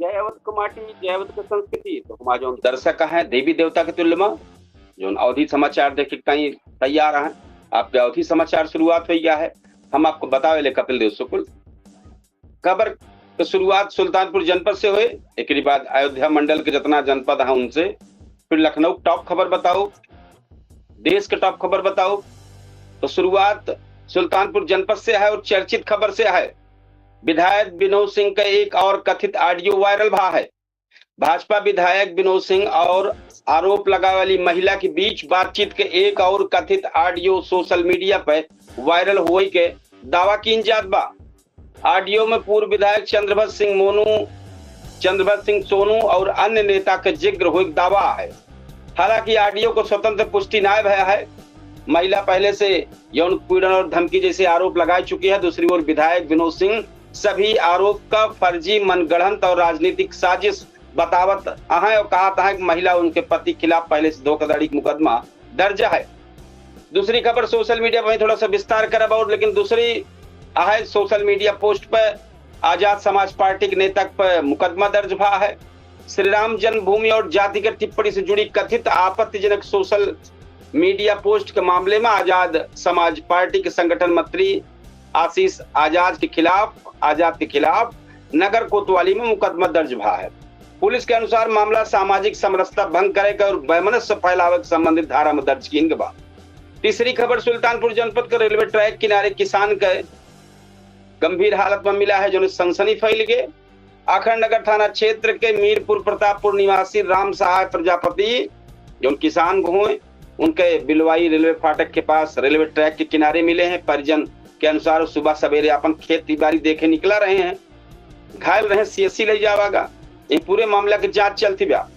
जय अवध को माटी, जय अवध के संस्कृति। तो हमारा जो दर्शक है देवी देवता के तुल्य में जो अवधि समाचार देखे कहीं तैयार हैं। आपके अवधि समाचार शुरुआत हो गया है। हम आपको बतावे कपिल देव शुक्ल खबर तो शुरुआत सुल्तानपुर जनपद से हुए, एक बाद अयोध्या मंडल के जितना जनपद है उनसे, फिर लखनऊ टॉप खबर बताओ, देश के टॉप खबर बताओ। तो शुरुआत सुल्तानपुर जनपद से है और चर्चित खबर से है। विधायक विनोद सिंह का एक और कथित ऑडियो वायरल भा है। भाजपा विधायक विनोद सिंह और आरोप लगाने वाली महिला के बीच बातचीत के एक और कथित ऑडियो सोशल मीडिया पर वायरल हुए के दावा की जात बा। ऑडियो में पूर्व विधायक चंद्रभद्र सिंह सोनू और अन्य नेता के जिक्र हुए दावा है। हालांकि ऑडियो को स्वतंत्र पुष्टि न भया है। महिला पहले से यौन पीड़न और धमकी जैसे आरोप लगा चुकी है। दूसरी ओर विधायक विनोद सिंह सभी आरोप का फर्जी, मनगढ़ंत और राजनीतिक साजिश बतावत है और कहा था कि महिला उनके पति खिलाफ पहले से धोखाधड़ी का मुकदमा दर्ज है। दूसरी खबर सोशल मीडिया पर थोड़ा सा विस्तार करब और लेकिन दूसरी है सोशल मीडिया पोस्ट पर आजाद समाज पार्टी के नेता पर मुकदमा दर्ज भा है। श्री राम जन्मभूमि और जातिगत टिप्पणी से जुड़ी कथित आपत्तिजनक सोशल मीडिया पोस्ट के मामले में आजाद समाज पार्टी के संगठन मंत्री आशीष आजाद के खिलाफ नगर कोतवाली में मुकदमा दर्ज भा है। पुलिस के अनुसार मामला सामाजिक समरसता भंग करे और वैमनस्य फैलावे के संबंधित धारा में दर्ज किए बा। तीसरी खबर सुल्तानपुर जनपद के रेलवे ट्रैक किनारे किसान के गंभीर हालत में मिला है जो सनसनी फैल गए। अखंड नगर थाना क्षेत्र के मीरपुर प्रतापपुर निवासी राम सहाय प्रजापति जो किसान हुए उनके बिलवाई रेलवे फाटक के पास रेलवे ट्रैक के किनारे मिले हैं। परिजन के अनुसार सुबह सवेरे अपन खेती बाड़ी देखे निकला रहे हैं, घायल रहे, सीएससी ले जावागा। ये पूरे मामला की जांच चलती बा।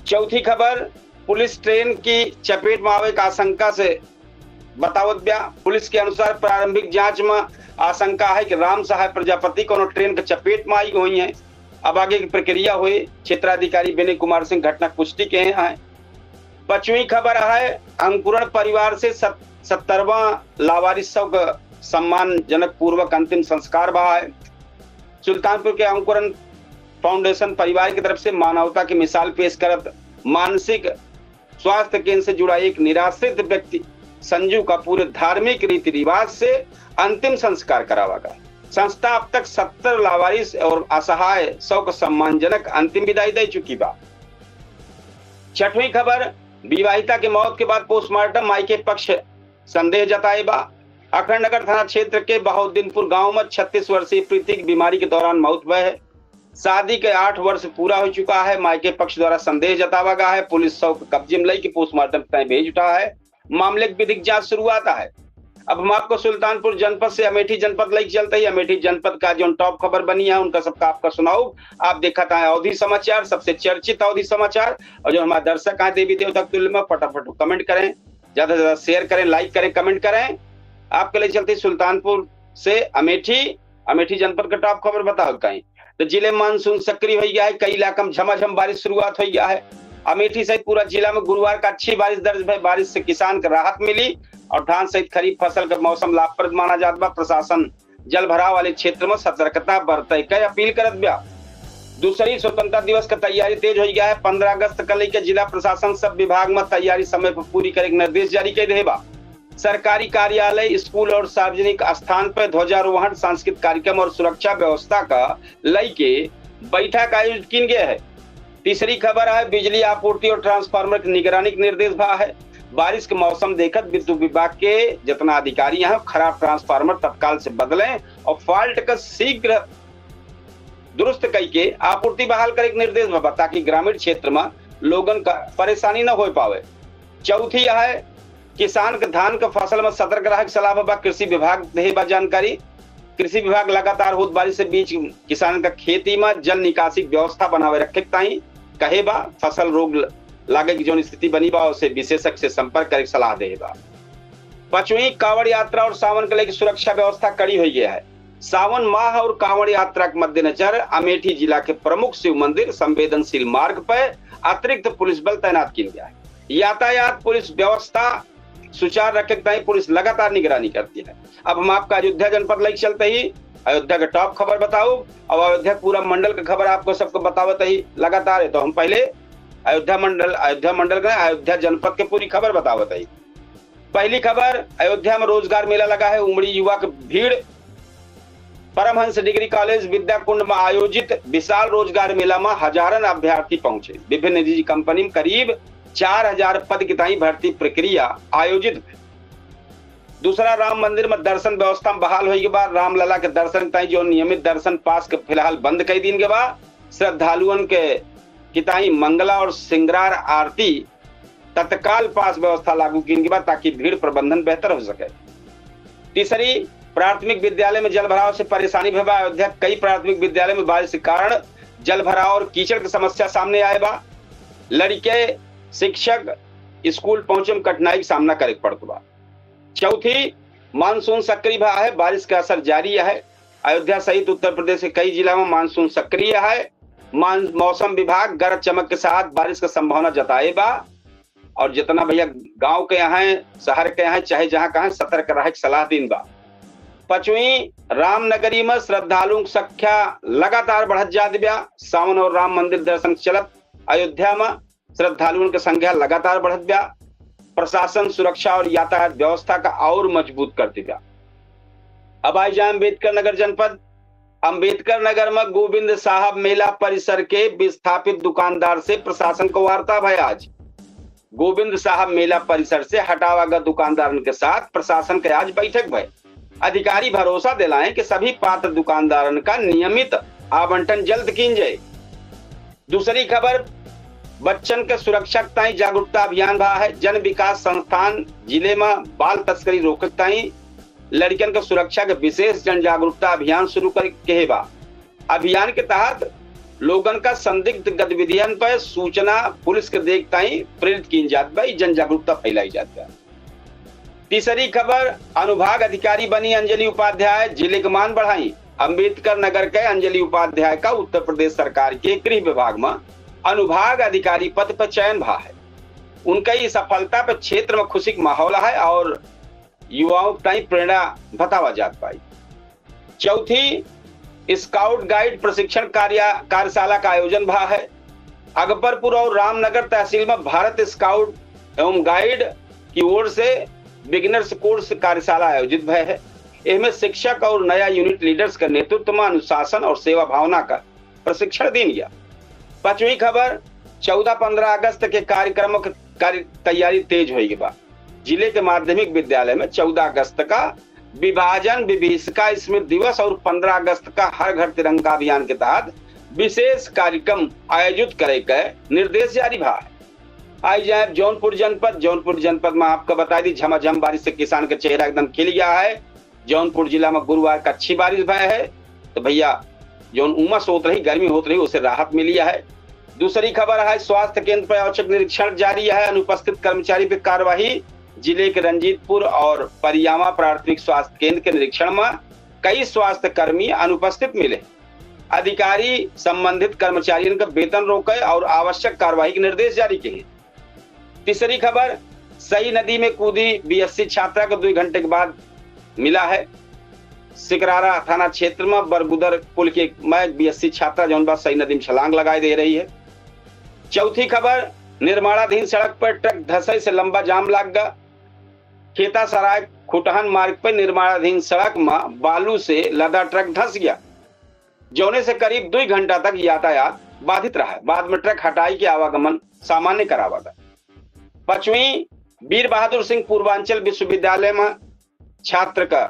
चौथी खबर पुलिस ट्रेन की चपेट में आवे की आशंका से बतावत बा। पुलिस के अनुसार प्रारंभिक जांच में आशंका है कि राम सहाय प्रजापति को ट्रेन के चपेट में आई हुई है। अब आगे की प्रक्रिया हुई। क्षेत्राधिकारी विनय कुमार सिंह घटना पुष्टि के हैं। पांचवी खबर है अंकुरण परिवार से 70वां लावारिसों का सम्मानजनक पूर्वक अंतिम संस्कार बहा है। सुल्तानपुर के अंकुरण फाउंडेशन परिवार की तरफ से मानवता की मिसाल पेश करत मानसिक स्वास्थ्य केंद्र से जुड़ा एक निराश्रित व्यक्ति संजू का पूरे धार्मिक रीति रिवाज से अंतिम संस्कार करावागा। संस्था अब तक 70 लावारिस और असहाय 100 को सम्मानजनक अंतिम विदाई दे चुकी बा। छठवीं खबर विवाहिता की मौत के बाद पोस्टमार्टम मायके पक्ष संदेह जताए बा। अखंड नगर थाना क्षेत्र के बहाउद्दीनपुर गांव में 36 वर्षीय प्रीति की बीमारी के दौरान मौत हुई है। शादी के 8 वर्ष पूरा हो चुका है। मायके पक्ष द्वारा संदेह जतावा गया है। पुलिस शव कब्जे में लेकर पोस्टमार्टम तय भेज उठा है। मामले की विधिक जांच शुरुआत है। अब हम आपको सुल्तानपुर जनपद से अमेठी जनपद लेके चलते हैं। अमेठी जनपद का जो टॉप खबर बनी है उनका सबका आपका सुनाओ। आप देखा था अवधि समाचार, सबसे चर्चित अवधि समाचार। और जो हमारे दर्शक हैं देवी देवता तुल्य में फटाफट कमेंट करें, ज्यादा से ज्यादा शेयर करें, लाइक करें, कमेंट करें। आपके लिए चलते सुल्तानपुर से अमेठी जनपद का टॉप खबर बताओ कहीं। तो जिले मानसून सक्रिय हो गया है। कई इलाकों में झमाझम बारिश शुरुआत हो गया है। अमेठी सहित पूरा जिला में गुरुवार का अच्छी बारिश दर्ज हुई। बारिश से किसान को राहत मिली और धान सहित खरीफ फसल का मौसम लाभप्रद माना जाता बा। प्रशासन जल भराव वाले क्षेत्र में सतर्कता बरते के अपील करत बा। दूसरी स्वतंत्रता दिवस का तैयारी तेज हो गया है। 15 अगस्त को लेकर जिला प्रशासन सब विभाग में तैयारी समय पर पूरी करे निर्देश जारी कर दे बा। सरकारी कार्यालय, स्कूल और सार्वजनिक स्थान पर ध्वजारोहण, सांस्कृतिक कार्यक्रम और सुरक्षा व्यवस्था का लेके बैठक आयोजित की गया है। तीसरी खबर है बिजली आपूर्ति और ट्रांसफार्मर की निगरानी के निर्देश भा है। बारिश के मौसम देखकर विद्युत विभाग के जितना अधिकारी हैं खराब ट्रांसफार्मर तत्काल से बदलें और फॉल्ट का शीघ्र दुरुस्त करके आपूर्ति बहाल करे निर्देश भा ताकि ग्रामीण क्षेत्र में लोगन का परेशानी न हो पावे। चौथी है किसान के धान के फसल में सतर्क रहे सलाह बा। कृषि विभाग दे बा जानकारी। कृषि विभाग लगातार होत बारिश से बीच किसान का खेती में जल निकासी व्यवस्था बनावे रखे ताई कहे बा। फसल रोग लागे की जो स्थिति बनी बा उसे विशेषज्ञ से संपर्क करे सलाह दे बा। पांचवी कांवड़ यात्रा और सावन के लेकर सुरक्षा व्यवस्था कड़ी हो गया है। सावन माह और कांवड़ यात्रा के मद्देनजर अमेठी जिला के प्रमुख शिव मंदिर संवेदनशील मार्ग पर अतिरिक्त पुलिस बल तैनात किया गया है। यातायात पुलिस व्यवस्था सुचारू रखे पुलिस लगातार निगरानी करती है। अब हम आपका अयोध्या जनपद लेके चलते ही अयोध्या का टॉप खबर बताऊ और अयोध्या पूरा मंडल का खबर आपको सबको बतावत ही लगातार है। तो हम पहले अयोध्या मंडल का अयोध्या जनपद के पूरी खबर बतावत है। पहली खबर, अयोध्या में रोजगार मेला लगा है, उमड़ी युवा की भीड़। परमहंस डिग्री कॉलेज विद्या कुंड में आयोजित विशाल रोजगार मेला में हजारन अभ्यर्थी पहुंचे। विभिन्न निजी कंपनी में करीब 4000 पद की ताई भर्ती प्रक्रिया आयोजित हुई। दूसरा, राम मंदिर में दर्शन व्यवस्था बहाल होने के बाद रामलला के दर्शन ताई जो नियमित दर्शन पास के फिलहाल बंद कई दिन के बाद श्रद्धालुओं के किताई मंगला और सिंगार आरती तत्काल पास व्यवस्था लागू की के बाद ताकि भीड़ प्रबंधन बेहतर हो सके। तीसरी, प्राथमिक विद्यालय में जल भराव से परेशानी भरा। अयोध्या कई प्राथमिक विद्यालय में बारिश के कारण जल भराव और कीचड़ की समस्या सामने आए बा। लड़के शिक्षक स्कूल पहुंचे में कठिनाई का सामना करे पड़ता बा। चौथी, मानसून सक्रिय भा है, बारिश का असर जारी है। अयोध्या सहित उत्तर प्रदेश के कई जिलों में मानसून सक्रिय है। मौसम विभाग गरज चमक के साथ बारिश का संभावना जताए बा और जितना भैया गांव के यहाँ शहर के यहाँ चाहे जहां कहा सतर्क रहे सलाह दिन बा। पांचवी, रामनगरी में श्रद्धालुओं की संख्या लगातार बढ़त जात बा। सावन और राम मंदिर दर्शन चलत अयोध्या में श्रद्धालुओं की संख्या लगातार बढ़त बा। प्रशासन सुरक्षा और यातायात व्यवस्था का और मजबूत करती बा। अब आई जाए अम्बेडकर नगर जनपद। अम्बेडकर नगर में गोविंद साहब मेला परिसर के विस्थापित दुकानदार से प्रशासन को वार्ता भय। आज गोविंद साहब मेला परिसर से हटावागत दुकानदारों के साथ प्रशासन के आज बैठक भय। अधिकारी भरोसा दिलाएं कि सभी पात्र दुकानदारों का नियमित आवंटन जल्द किया जाए। दूसरी खबर, बच्चन के सुरक्षा ताई जागरूकता अभियान भा है। जन विकास संस्थान जिले में बाल तस्करी रोकत ताई लड़कियन के सुरक्षा के विशेष जन जागरूकता अभियान शुरू कर बा। अभियान के तहत लोगन का संदिग्ध गतिविधियन पर सूचना पुलिस के देखता ही प्रेरित की जात बा, जन जागरूकता फैलाई जाती है। तीसरी खबर, अनुभाग अधिकारी बनी अंजलि उपाध्याय, जिले के मान बढ़ाई। अम्बेडकर नगर के अंजलि उपाध्याय का उत्तर प्रदेश सरकार के गृह विभाग में अनुभाग अधिकारी पद पर चयन भा है। उनका ये सफलता पर क्षेत्र में खुशी का माहौल है और युवाओं की प्रेरणा बतावा जात पाई। चौथी, स्काउट गाइड प्रशिक्षण कार्यशाला का आयोजन भा है। अकबरपुर और रामनगर तहसील में भारत स्काउट एवं गाइड की ओर से बिगिनर्स कोर्स कार्यशाला आयोजित भय है। इसमें शिक्षक और नया यूनिट लीडर्स के नेतृत्व में अनुशासन और सेवा भावना का प्रशिक्षण दी गया। पांचवी खबर, 14-15 अगस्त के कार्यक्रमों की तैयारी तेज होगी बा। जिले के माध्यमिक विद्यालय में 14 अगस्त का विभाजन विभीषिका स्मृति दिवस और 15 अगस्त का हर घर तिरंगा अभियान के तहत विशेष कार्यक्रम आयोजित करे के निर्देश जारी भा है। आई जाए जौनपुर जनपद में आपको बता दी झमाझम बारिश से किसान का चेहरा एकदम खिल गया है। जौनपुर जिला में गुरुवार का अच्छी बारिश भय है तो भैया जो उमस होत रही गर्मी होत रही उससे राहत मिली है। दूसरी खबर है, स्वास्थ्य केंद्र पर औचक निरीक्षण जारी है। अनुपस्थित कर्मचारी पर कार्यवाही। जिले के रंजीतपुर और परियामा प्राथमिक स्वास्थ्य केंद्र के निरीक्षण में कई स्वास्थ्य कर्मी अनुपस्थित मिले। अधिकारी संबंधित कर्मचारियों का वेतन रोके और आवश्यक कार्रवाई के निर्देश जारी किए। तीसरी खबर, सई नदी में कूदी बीएससी छात्रा को 2 घंटे के बाद मिला है। सिकरारा थाना क्षेत्र में बरगुदर पुल के बीएससी छात्रा जौन बात सई नदी में छलांग लगाई दे रही है। चौथी खबर, निर्माणाधीन सड़क पर ट्रक धंसे से लंबा जाम लग गया। खेता सराय खुटहन मार्ग पर निर्माणाधीन सड़क में बालू से लदा ट्रक धंस गया, जौने से करीब 2 घंटा तक यातायात बाधित रहा। बाद में ट्रक हटाई के आवागमन सामान्य करावा गया। पांचवी, वीर बहादुर सिंह पूर्वांचल विश्वविद्यालय में छात्र का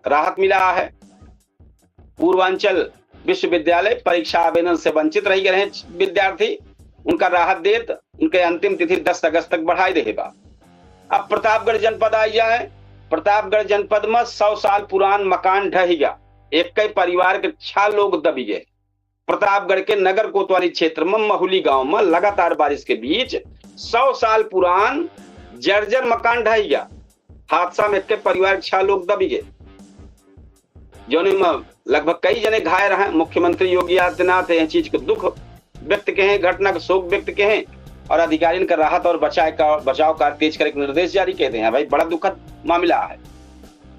राहत मिला है। पूर्वांचल विश्वविद्यालय परीक्षा आवेदन से वंचित रह गए विद्यार्थी, उनका राहत देत उनके अंतिम तिथि 10 अगस्त तक बढ़ाई दे बा। अब प्रतापगढ़ जनपद आई जाए। प्रतापगढ़ जनपद में 100 साल पुरान मकान ढह गया, एक कई परिवार के 6 लोग दबी गए। प्रतापगढ़ के नगर कोतवाली क्षेत्र में महुली गांव में लगातार बारिश के बीच 100 साल पुरान जर्जर मकान ढह गया। हादसा में एक परिवार के 6 लोग दबी गए, जोने में लगभग कई जने घायल रहे। मुख्यमंत्री योगी आदित्यनाथ यह चीज को दुख व्यक्त के हैं, घटना का शोक व्यक्त के हैं और अधिकारियों का राहत और बचाव कार्य तेज करने के निर्देश जारी कहते हैं। भाई बड़ा दुखद मामला है।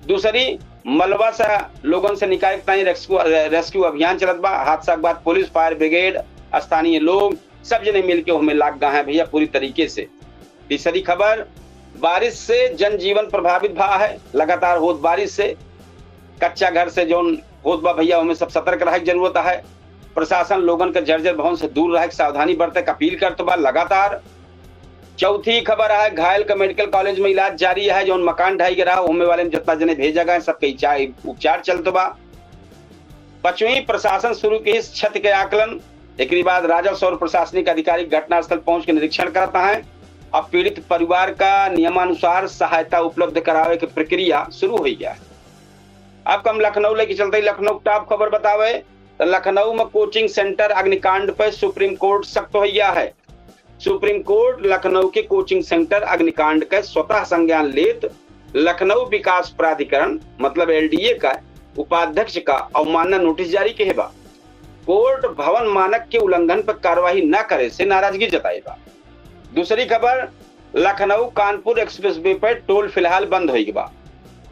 दूसरी, मलबा से लोगन से निकाय ताई रेस्क्यू अभियान चलत बा। हादसा के बाद पुलिस, फायर ब्रिगेड, स्थानीय लोग सब जने मिलके हमें लाग गए हैं भैया पूरी तरीके से। तीसरी खबर, बारिश से जनजीवन प्रभावित भा है। लगातार होत बारिश से कच्चा घर से जोन होत बा भैया हमें सब सतर्क रहे की जरूरत है। प्रशासन लोगन के जर्जर भवन से दूर रहे सावधानी बरते अपील करते बा लगातार। चौथी खबर है, घायल का मेडिकल कॉलेज में इलाज जारी है। जो मकान ढाई गिरा होने वाले में जितना जने भेजा गए सबके उपचार चलते बा। पांचवी, प्रशासन शुरू की इस क्षति के आकलन। एक बाद राजस्व और प्रशासनिक अधिकारी घटनास्थल पहुंच के निरीक्षण करता है। अब पीड़ित परिवार का नियमानुसार सहायता उपलब्ध करावे की प्रक्रिया शुरू हो गया है। अब हम लखनऊ लेके चलते ही लखनऊ टॉप खबर बतावे तो लखनऊ में कोचिंग सेंटर अग्निकांड पर सुप्रीम कोर्ट सख्त हो गया है। सुप्रीम कोर्ट लखनऊ के कोचिंग सेंटर अग्निकांड का स्वतः संज्ञान लेत लखनऊ विकास प्राधिकरण मतलब एलडीए का उपाध्यक्ष का अवमानना नोटिस जारी किए बा। कोर्ट भवन मानक के उल्लंघन पर कार्रवाई न करे से नाराजगी जताएगा। दूसरी खबर, लखनऊ कानपुर एक्सप्रेसवे पर टोल फिलहाल बंद होगी बा।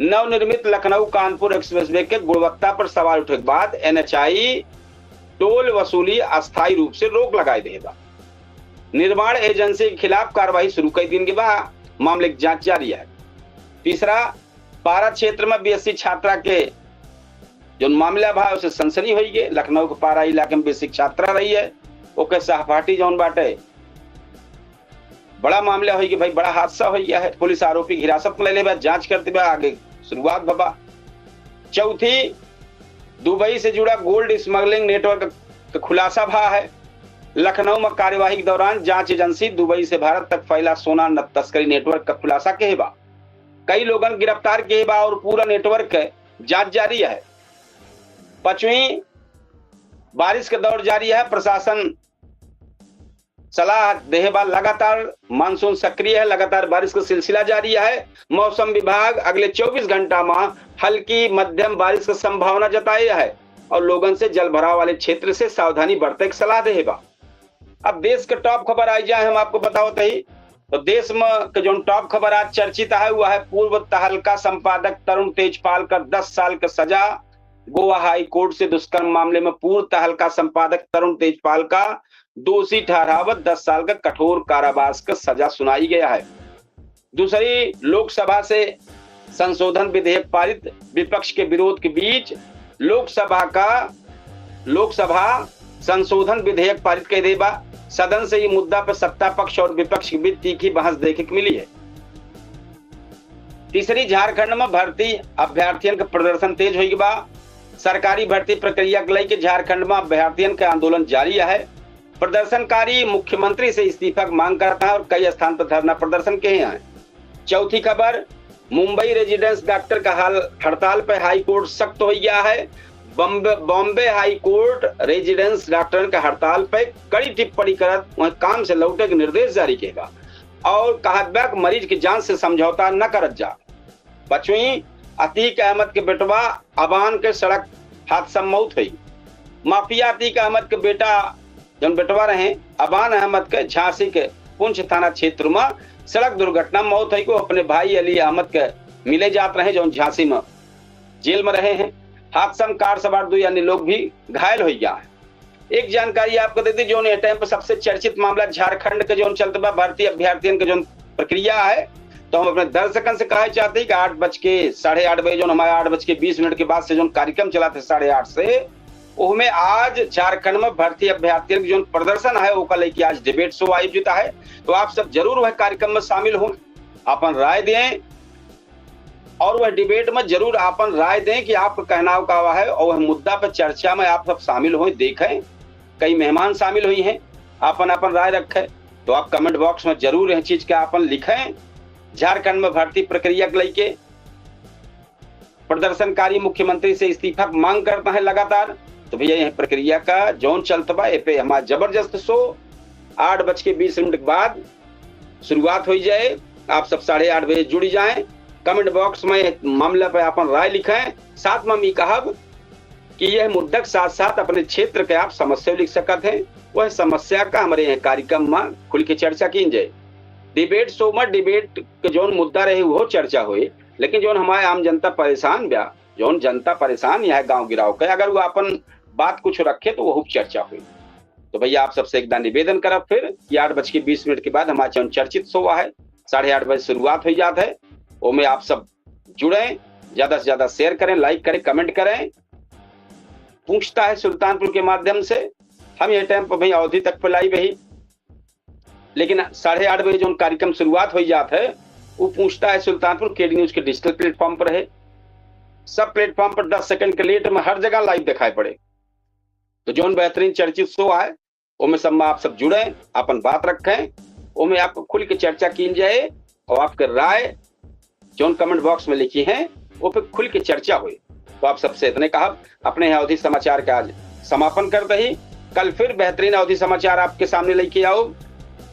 नवनिर्मित लखनऊ कानपुर एक्सप्रेसवे के गुणवत्ता पर सवाल उठे के बाद एनएचआई टोल वसूली अस्थायी रूप से रोक लगाए देगा। निर्माण एजेंसी के खिलाफ कार्रवाई शुरू कर दिन के बाद मामले की जांच जारी है। तीसरा, पारा क्षेत्र में बीएससी छात्रा के जो मामला भा उसे सनसनी हुई है। लखनऊ के पारा इलाके में बीएससी छात्रा रही है, ओके सहपाठी जौन बाटे बड़ा मामला हुई कि भाई बड़ा हादसा हो गया है। पुलिस आरोपी की हिरासत में ले ले जांच करते हुए आगे शुरुआत बाबा। चौथी, दुबई से जुड़ा गोल्ड स्मगलिंग नेटवर्क का खुलासा भा है। लखनऊ में कार्यवाही के दौरान जांच एजेंसी दुबई से भारत तक फैला सोना तस्करी नेटवर्क का खुलासा किए बा। कई लोगन गिरफ्तार किए बा और पूरा नेटवर्क जांच जारी है। पांचवी, बारिश का दौर जारी है। प्रशासन सलाह देहबा लगातार मानसून सक्रिय है, लगातार बारिश का सिलसिला जारी है। मौसम विभाग अगले 24 घंटा में हल्की मध्यम बारिश की संभावना जताई है और लोगों से जल भराव वाले क्षेत्र से सावधानी बरते की सलाह देहबा। अब देश के टॉप खबर आई जाए हम आपको बताओ ही तो देश में जो टॉप खबर आज चर्चित है वह है पूर्व तहलका संपादक तरुण तेजपाल का 10 साल का सजा। गोवा हाई कोर्ट से दुष्कर्म मामले में पूर्व तहलका संपादक तरुण तेजपाल का दोषी ठहरावत 10 साल का कठोर कारावास का सजा सुनाई गया है। दूसरी, लोकसभा से संशोधन विधेयक पारित। विपक्ष के विरोध के बीच लोकसभा संशोधन विधेयक पारित कर देगा। सदन से ये मुद्दा पर सत्ता पक्ष और विपक्ष के बीच तीखी बहस देखने को मिली है। तीसरी, झारखंड में भर्ती अभ्यर्थियों का प्रदर्शन तेज होगी बा। सरकारी भर्ती प्रक्रिया के लेकर झारखंड में अभ्यर्थियों का आंदोलन जारी है। प्रदर्शनकारी मुख्यमंत्री से इस्तीफा की मांग करता है और कई स्थान पर धरना प्रदर्शन किए हैं। चौथी खबर, मुंबई रेजिडेंस डॉक्टर का हड़ताल पर हाई कोर्ट सख्त हो गया है। Bombay high court residence doctor का हड़ताल पर कड़ी टिप्पणी कर वह काम से लौटे के निर्देश जारी किएगा और कहा मरीज की जान से समझौता न करत जा। पांचवी, अतीक अहमद के बेटवा अबान के सड़क हादसा मौत हुई। माफिया अतीक अहमद के बेटा जो बेटवा रहे अबान अहमद के झांसी के पुंछ थाना क्षेत्र में सड़क दुर्घटना मौत हुई को अपने भाई अली अहमद के मिले जात रहे जो झांसी में जेल में रहे हैं। हादसा में कार सवार 2 अन्य लोग भी घायल हो गया है। एक जानकारी आपको देती जो टाइम पर सबसे चर्चित मामला झारखंड के जो चलते बा भर्ती अभ्यर्थियों के जो प्रक्रिया है तो हम अपने दर्शकों से कहना चाहते हैं कि 8:30 बजे जो हमारे 8:20 के बाद से जो कार्यक्रम चला थे 8:30 से उसमें आज झारखंड में भर्ती अभ्यर्थियों जो प्रदर्शन है वो लेके आज डिबेट शो आयोजित है। तो आप सब जरूर वह कार्यक्रम में शामिल हो, अपन राय दें और वह डिबेट में जरूर अपन राय दें कि आपका कहना का है और वह मुद्दा पर चर्चा में आप सब शामिल हो, देखें। कई मेहमान शामिल हुई हैं, अपन राय रखें तो आप कमेंट बॉक्स में जरूर यह चीज का अपन लिखें। झारखंड में भर्ती प्रक्रिया के लेके प्रदर्शनकारी मुख्यमंत्री से इस्तीफा मांग करता है लगातार। तो भैया यह प्रक्रिया का जौन चलता बा पे हमारा जबरदस्त शो 8:20 के बाद शुरुआत हो जाए। आप सब 8:30 बजे जुड़ जाएं। कमेंट बॉक्स में मामला पे अपन राय लिखें। साथ में मैं कहब कि यह मुद्दा के साथ साथ अपने क्षेत्र के आप समस्या लिख सकते हैं। वह समस्या का हमारे यहाँ कार्यक्रम में खुल के चर्चा की जाए। डिबेट शो में डिबेट के जो मुद्दा रहे वो चर्चा हुई, लेकिन जो हमारे आम जनता परेशान बा जो जनता परेशान है गांव गिराव के, अगर वो अपन बात कुछ रखे तो वो चर्चा हुई। तो भैया आप सबसे एक निवेदन करब फिर कि 8:20 के बाद हमारा जो चर्चित शो है 8:30 बजे शुरुआत हो जाता है। उसमें आप सब जुड़े, ज्यादा से ज्यादा शेयर करें, लाइक करें, कमेंट करें। पूछता है सुल्तानपुर के माध्यम से हम ये टाइम पर भाई अवधि तक पे लाइव ही, लेकिन 8:30 बजे जो कार्यक्रम शुरुआत हो जाता है वो पूछता है सुल्तानपुर केडी न्यूज के डिजिटल प्लेटफॉर्म पर है। सब प्लेटफॉर्म पर 10 सेकंड के लेट में हर जगह लाइव दिखाई पड़े। तो जो बेहतरीन चर्चित शो है उनमें सब में आप सब जुड़े, अपन बात रखें, उनमें आपको खुल के चर्चा की जाए और आपके राय जो कमेंट बॉक्स में लिखी है वो पे खुल के चर्चा हुई। तो आप सबसे इतने कहा अपने यहाँ अवधि समाचार का आज समापन करते ही कल फिर बेहतरीन अवधि समाचार आपके सामने लेके आओ।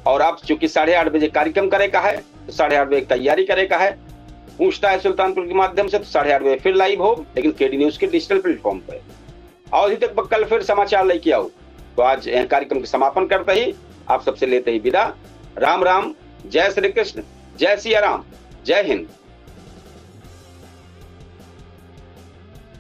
और आप चूंकि 8:30 बजे कार्यक्रम करे का है तो 8:30 बजे तैयारी करे का है। पूछता है सुल्तानपुर के माध्यम से तो 8:30 बजे फिर लाइव हो, लेकिन केडी न्यूज के डिजिटल प्लेटफॉर्म पे अवधि तक कल फिर समाचार लेके आओ। तो आज यह कार्यक्रम के समापन करते ही आप सबसे लेते ही विदा। राम राम, जय श्री कृष्ण, जय सिया राम, जय हिंद।